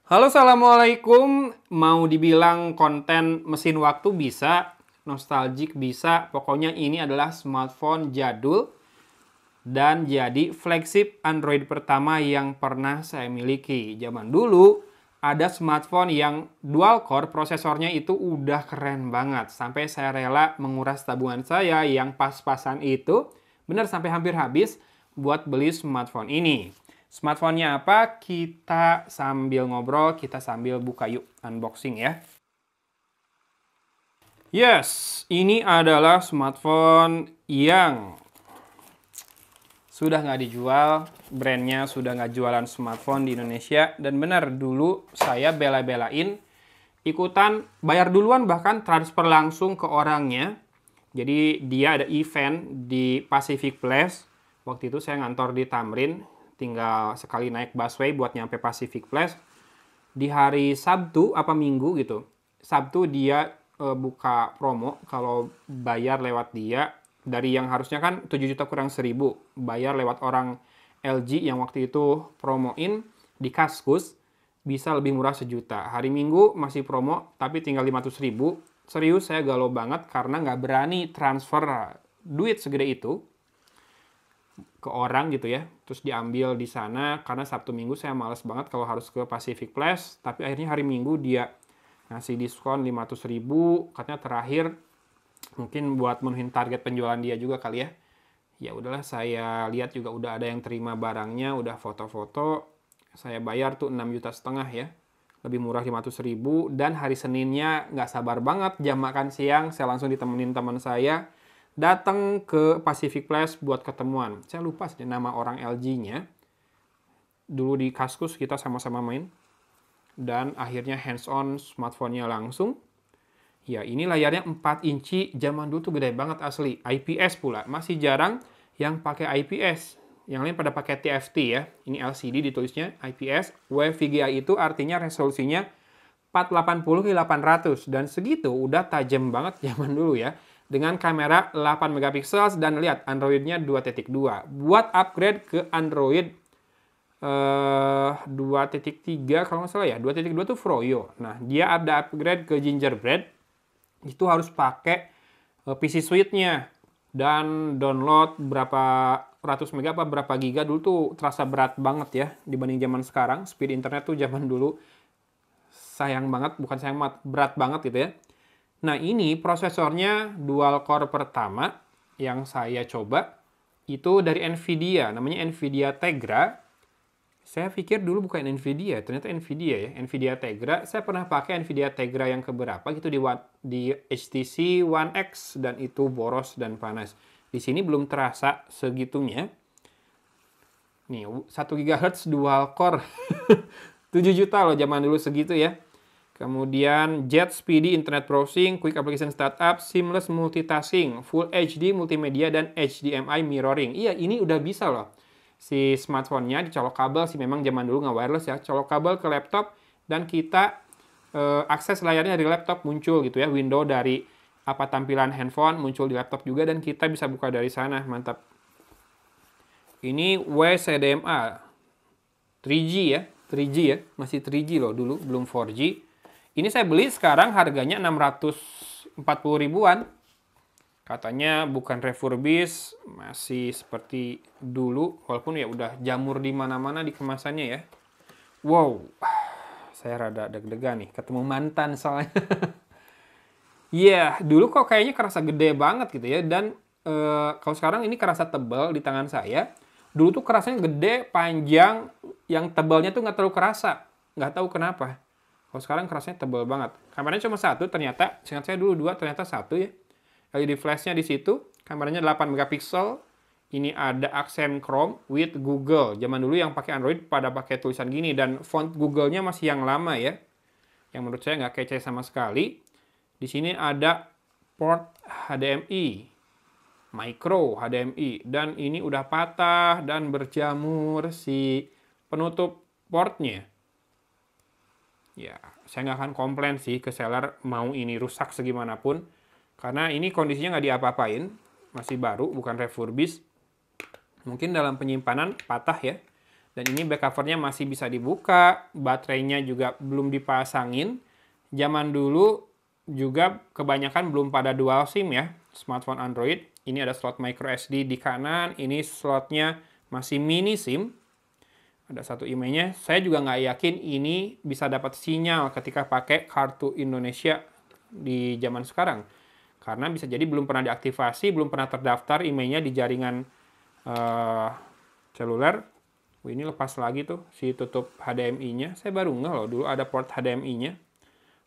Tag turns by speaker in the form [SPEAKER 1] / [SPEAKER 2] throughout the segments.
[SPEAKER 1] Halo, assalamualaikum. Mau dibilang konten mesin waktu bisa, nostalgic bisa. Pokoknya ini adalah smartphone jadul dan jadi flagship Android pertama yang pernah saya miliki. Zaman dulu ada smartphone yang dual core, prosesornya itu udah keren banget. Sampai saya rela menguras tabungan saya yang pas-pasan itu, bener sampai hampir habis buat beli smartphone ini. Smartphone-nya apa? Kita sambil ngobrol, kita sambil buka yuk, unboxing ya. Yes, ini adalah smartphone yang sudah nggak dijual, brandnya sudah nggak jualan smartphone di Indonesia. Dan benar, dulu saya bela-belain ikutan bayar duluan, bahkan transfer langsung ke orangnya. Jadi dia ada event di Pacific Place. Waktu itu saya ngantor di Tamrin, tinggal sekali naik busway buat nyampe Pacific Place. Di hari Sabtu apa Minggu gitu. Sabtu dia buka promo kalau bayar lewat dia. Dari yang harusnya kan 7 juta kurang 1.000. Bayar lewat orang LG yang waktu itu promoin di Kaskus. Bisa lebih murah 1 juta. Hari Minggu masih promo tapi tinggal 500.000. Serius saya galau banget karena nggak berani transfer duit segede itu ke orang gitu ya, terus diambil di sana karena Sabtu Minggu saya males banget kalau harus ke Pacific Place. Tapi akhirnya hari Minggu dia ngasih diskon 500.000, katanya terakhir mungkin buat menuhin target penjualan dia juga kali ya. Ya udahlah, saya lihat juga udah ada yang terima barangnya, udah foto-foto. Saya bayar tuh 6,5 juta ya, lebih murah 500.000. Dan hari Seninnya nggak sabar banget, jam makan siang saya langsung ditemenin teman saya datang ke Pacific Place buat ketemuan. Saya lupa sih nama orang LG-nya. Dulu di Kaskus kita sama-sama main. Dan akhirnya hands-on smartphone-nya langsung. Ya, ini layarnya 4 inci. Zaman dulu tuh gede banget asli. IPS pula. Masih jarang yang pakai IPS. Yang lain pada pakai TFT ya. Ini LCD ditulisnya IPS. WVGA itu artinya resolusinya 480 x 800. Dan segitu udah tajam banget zaman dulu ya. Dengan kamera 8 megapiksel dan lihat Android-nya 2.2. Buat upgrade ke Android 2.3 kalau nggak salah ya. 2.2 tuh Froyo. Nah, dia ada upgrade ke Gingerbread. Itu harus pakai PC Suite-nya. Dan download berapa ratus mega apa berapa giga dulu tuh terasa berat banget ya dibanding zaman sekarang. Speed internet tuh zaman dulu sayang banget, bukan sayang banget, berat banget gitu ya. Nah, ini prosesornya dual core pertama yang saya coba. Itu dari Nvidia, namanya Nvidia Tegra. Saya pikir dulu bukan Nvidia, ternyata Nvidia ya. Nvidia Tegra, saya pernah pakai Nvidia Tegra yang keberapa gitu di HTC One X. Dan itu boros dan panas. Di sini belum terasa segitunya. Nih, 1 GHz dual core. 7 juta loh zaman dulu segitu ya. Kemudian Jet Speedy Internet Browsing, Quick Application Startup, Seamless Multitasking, Full HD Multimedia, dan HDMI Mirroring. Iya, ini udah bisa loh. Si smartphone-nya dicolok kabel sih, memang zaman dulu nggak wireless ya. Colok kabel ke laptop dan kita akses layarnya dari laptop muncul gitu ya. Window dari apa tampilan handphone muncul di laptop juga dan kita bisa buka dari sana. Mantap. Ini WCDMA 3G ya. 3G ya. Masih 3G loh dulu, belum 4G. Ini saya beli sekarang harganya 640 ribuan. Katanya bukan refurbish, masih seperti dulu. Walaupun ya udah jamur di mana-mana di kemasannya ya. Wow, saya rada deg-degan nih. Ketemu mantan soalnya. Iya, dulu kok kayaknya kerasa gede banget gitu ya. Dan kalau sekarang ini kerasa tebal di tangan saya. Dulu tuh kerasanya gede, panjang, yang tebalnya tuh nggak terlalu kerasa. Nggak tahu kenapa. Kalau sekarang kerasnya tebal banget. Kameranya cuma satu, ternyata. Seingat saya dulu 2, ternyata 1 ya. LED flashnya di situ. Kameranya 8 megapiksel. Ini ada aksen Chrome with Google. Zaman dulu yang pakai Android pada pakai tulisan gini. Dan font Google-nya masih yang lama ya. Yang menurut saya nggak kece sama sekali. Di sini ada port HDMI. Micro HDMI. Dan ini udah patah dan berjamur si penutup portnya. Ya, saya nggak akan komplain sih ke seller mau ini rusak segimanapun. Karena ini kondisinya nggak diapa-apain. Masih baru, bukan refurbish. Mungkin dalam penyimpanan patah ya. Dan ini back covernya masih bisa dibuka, baterainya juga belum dipasangin. Zaman dulu juga kebanyakan belum pada dual SIM ya, smartphone Android. Ini ada slot micro SD di kanan, ini slotnya masih mini SIM. Ada satu emailnya. Saya juga nggak yakin ini bisa dapat sinyal ketika pakai kartu Indonesia di zaman sekarang. Karena bisa jadi belum pernah diaktifasi, belum pernah terdaftar emailnya di jaringan seluler. Ini lepas lagi tuh si tutup HDMI-nya. Saya baru ngeh loh, dulu ada port HDMI-nya.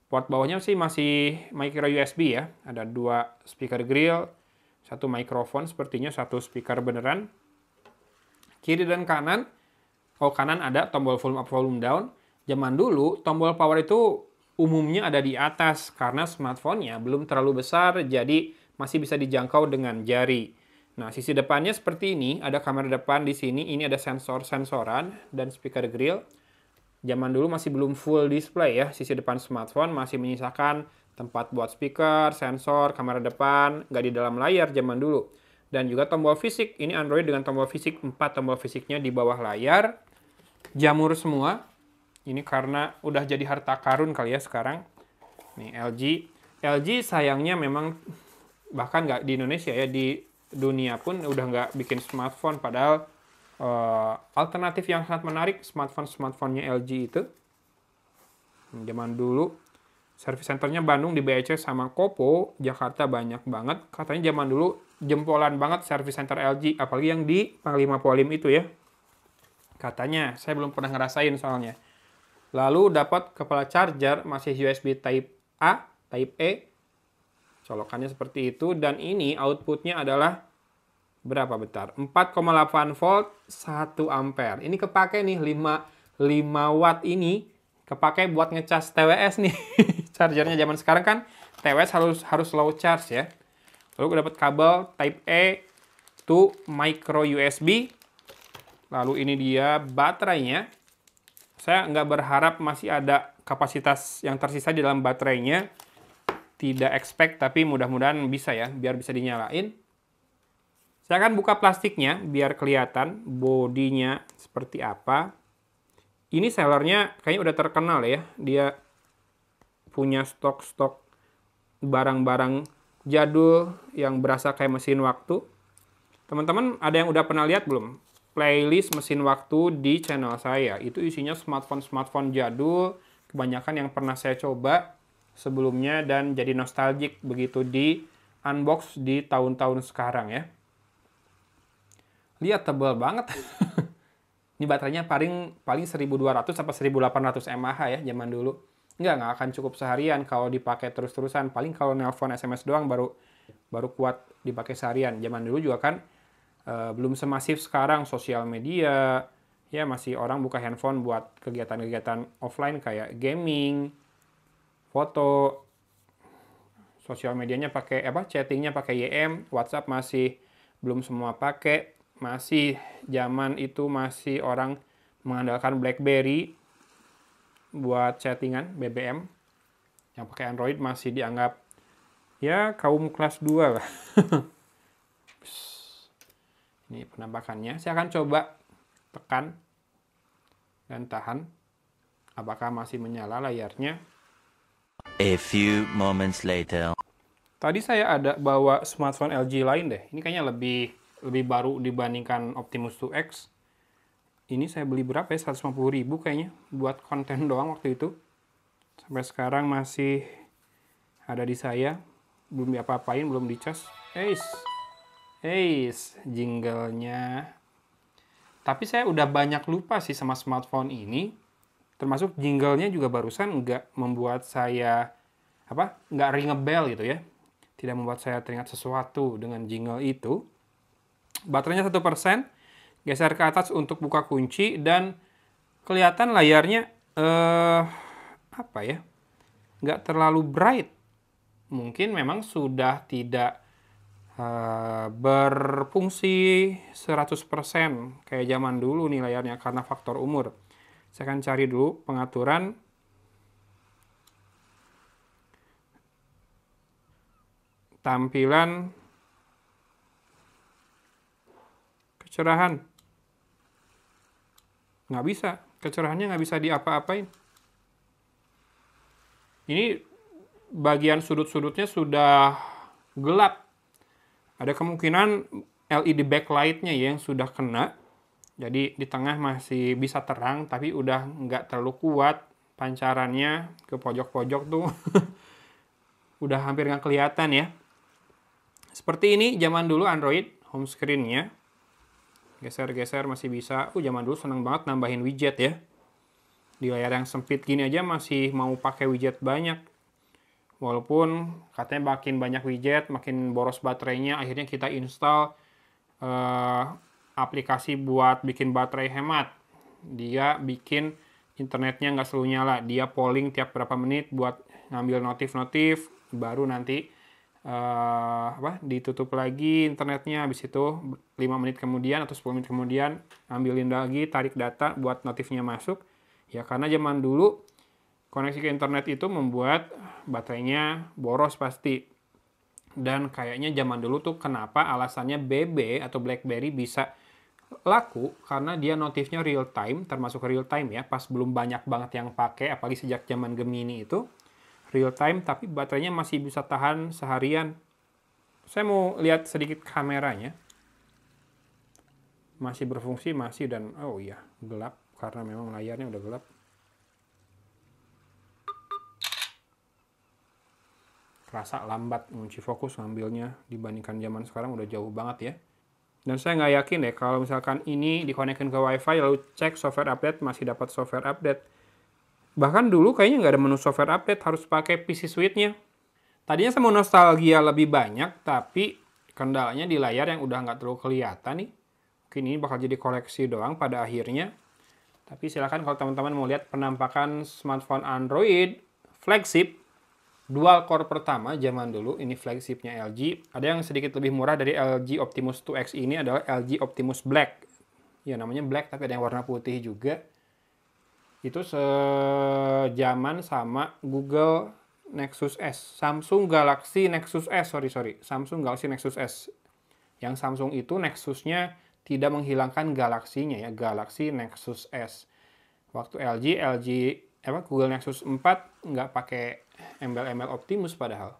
[SPEAKER 1] Port bawahnya sih masih micro USB ya. Ada 2 speaker grill, 1 mikrofon sepertinya, 1 speaker beneran. Kiri dan kanan, kanan ada tombol volume up, volume down. Zaman dulu tombol power itu umumnya ada di atas karena smartphone-nya belum terlalu besar, jadi masih bisa dijangkau dengan jari. Nah, sisi depannya seperti ini, ada kamera depan di sini, ini ada sensor-sensoran dan speaker grill. Zaman dulu masih belum full display ya, sisi depan smartphone masih menyisakan tempat buat speaker, sensor, kamera depan, nggak di dalam layar zaman dulu. Dan juga tombol fisik, ini Android dengan tombol fisik, 4 tombol fisiknya di bawah layar. Jamur semua, ini karena udah jadi harta karun kali ya sekarang. Nih LG sayangnya memang bahkan nggak di Indonesia ya, di dunia pun udah nggak bikin smartphone, padahal alternatif yang sangat menarik smartphone-nya LG itu. Zaman dulu service centernya Bandung di BEC sama Kopo, Jakarta banyak banget. Katanya zaman dulu jempolan banget service center LG, apalagi yang di Panglima Polim itu ya. Katanya, saya belum pernah ngerasain soalnya. Lalu dapat kepala charger masih USB Type A, Type E. Colokannya seperti itu, dan ini outputnya adalah berapa bentar? 4,8 volt 1 ampere. Ini kepake nih 5 watt ini kepake buat ngecas TWS nih. Chargernya zaman sekarang kan TWS harus low charge ya. Lalu gue dapat kabel Type E to micro USB. Lalu ini dia baterainya. Saya nggak berharap masih ada kapasitas yang tersisa di dalam baterainya. Tidak expect, tapi mudah-mudahan bisa ya, biar bisa dinyalain. Saya akan buka plastiknya biar kelihatan bodinya seperti apa. Ini sellernya kayaknya udah terkenal ya. Dia punya stok-stok barang-barang jadul yang berasa kayak mesin waktu. Teman-teman ada yang udah pernah lihat belum? Playlist mesin waktu di channel saya. Itu isinya smartphone-smartphone jadul. Kebanyakan yang pernah saya coba sebelumnya dan jadi nostalgic begitu di unbox di tahun-tahun sekarang ya. Lihat, tebal banget. Ini baterainya paling 1200 sampai 1800 mAh ya zaman dulu. Nggak akan cukup seharian kalau dipakai terus-terusan. Paling kalau nelpon SMS doang baru kuat dipakai seharian. Zaman dulu juga kan belum semasif sekarang sosial media. Ya masih orang buka handphone buat kegiatan-kegiatan offline kayak gaming, foto, sosial medianya pakai chattingnya pakai YM, WhatsApp masih belum semua pakai. Masih zaman itu masih orang mengandalkan BlackBerry buat chattingan, BBM. Yang pakai Android masih dianggap ya kaum kelas 2 lah. Ini penampakannya. Saya akan coba tekan dan tahan. Apakah masih menyala layarnya?
[SPEAKER 2] A few moments later.
[SPEAKER 1] Tadi saya ada bawa smartphone LG lain deh. Ini kayaknya lebih baru dibandingkan Optimus 2X. Ini saya beli berapa ya? 150.000 kayaknya. Buat konten doang waktu itu. Sampai sekarang masih ada di saya. Belum diapa-apain, belum dicas. Jingle-nya. Tapi saya udah banyak lupa sih sama smartphone ini. Termasuk jingle-nya juga barusan nggak membuat saya nggak ring a bell gitu ya. Tidak membuat saya teringat sesuatu dengan jingle itu. Baterainya 1%, geser ke atas untuk buka kunci, dan kelihatan layarnya nggak terlalu bright. Mungkin memang sudah tidak berfungsi 100% kayak zaman dulu nih layarnya karena faktor umur. Saya akan cari dulu pengaturan. Tampilan kecerahan. Nggak bisa, kecerahannya nggak bisa diapa-apain. Ini bagian sudut-sudutnya sudah gelap. Ada kemungkinan LED backlight-nya yang sudah kena. Jadi di tengah masih bisa terang, tapi udah nggak terlalu kuat pancarannya ke pojok-pojok tuh. Udah hampir nggak kelihatan ya. Seperti ini zaman dulu Android home screen-nya. Geser-geser masih bisa. Zaman dulu seneng banget nambahin widget ya. Di layar yang sempit gini aja masih mau pakai widget banyak. Walaupun katanya makin banyak widget, makin boros baterainya, akhirnya kita install aplikasi buat bikin baterai hemat. Dia bikin internetnya nggak selalu nyala. Dia polling tiap berapa menit buat ngambil notif-notif, baru nanti ditutup lagi internetnya. Habis itu 5 menit kemudian atau 10 menit kemudian ambilin lagi, tarik data buat notifnya masuk. Ya karena zaman dulu koneksi ke internet itu membuat baterainya boros pasti. Dan kayaknya zaman dulu tuh kenapa alasannya BB atau BlackBerry bisa laku, karena dia notifnya real time, termasuk real time ya, pas belum banyak banget yang pakai, apalagi sejak zaman Gemini itu real time, tapi baterainya masih bisa tahan seharian. Saya mau lihat sedikit kameranya, masih berfungsi, masih, dan oh iya gelap karena memang layarnya udah gelap. Rasa lambat ngunci fokus ngambilnya dibandingkan zaman sekarang udah jauh banget ya. Dan saya nggak yakin deh kalau misalkan ini dikonektin ke WiFi lalu cek software update masih dapat software update. Bahkan dulu kayaknya nggak ada menu software update, harus pakai PC Suite-nya. Tadinya saya mau nostalgia lebih banyak, tapi kendalanya di layar yang udah nggak terlalu kelihatan nih. Mungkin ini bakal jadi koleksi doang pada akhirnya. Tapi silakan kalau teman-teman mau lihat penampakan smartphone Android flagship dual core pertama zaman dulu, ini flagshipnya LG. Ada yang sedikit lebih murah dari LG Optimus 2X, ini adalah LG Optimus Black. Ya namanya Black tapi ada yang warna putih juga. Itu sejaman sama Google Nexus S. Samsung Galaxy Nexus S, Samsung Galaxy Nexus S. Yang Samsung itu Nexusnya tidak menghilangkan Galaxy-nya ya, Galaxy Nexus S. Waktu Google Nexus 4 nggak pakai embel-embel Optimus padahal.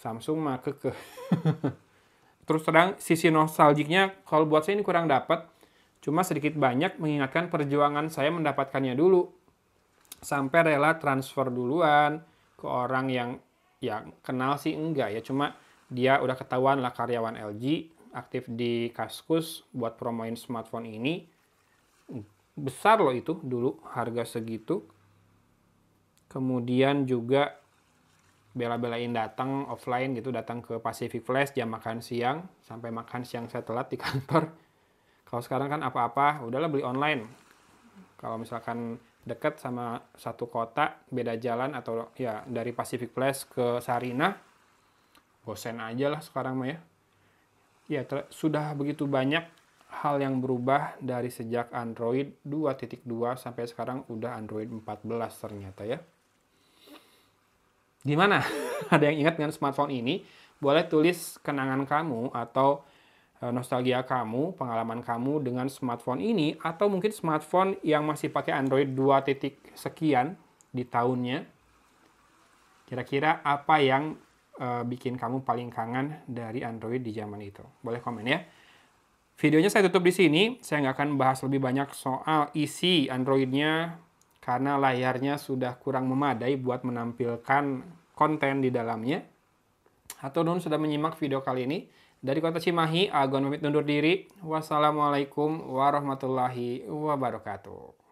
[SPEAKER 1] Samsung mah kekeh. Terus terang sisi nostalgiknya kalau buat saya ini kurang dapat. Cuma sedikit banyak mengingatkan perjuangan saya mendapatkannya dulu. Sampai rela transfer duluan ke orang yang ya kenal sih enggak ya. Cuma dia udah ketahuan lah karyawan LG, aktif di Kaskus buat promoin smartphone ini. Besar loh itu dulu harga segitu. Kemudian juga bela-belain datang offline gitu, datang ke Pacific Flash jam makan siang, sampai makan siang saya telat di kantor. Kalau sekarang kan apa-apa udahlah beli online. Kalau misalkan deket sama satu kota, beda jalan, atau ya dari Pacific Flash ke Sarinah, bosen aja lah sekarang mah ya. Ya sudah begitu banyak hal yang berubah dari sejak Android 2.2 sampai sekarang udah Android 14 ternyata ya. Gimana? Ada yang ingat dengan smartphone ini? Boleh tulis kenangan kamu atau nostalgia kamu, pengalaman kamu dengan smartphone ini, atau mungkin smartphone yang masih pakai Android 2 sekian di tahunnya. Kira-kira apa yang bikin kamu paling kangen dari Android di zaman itu? Boleh komen ya. Videonya saya tutup di sini. Saya nggak akan bahas lebih banyak soal isi Android-nya karena layarnya sudah kurang memadai buat menampilkan konten di dalamnya. Atau nun sudah menyimak video kali ini. Dari Kota Cimahi, Agon pamit undur diri. Wassalamualaikum warahmatullahi wabarakatuh.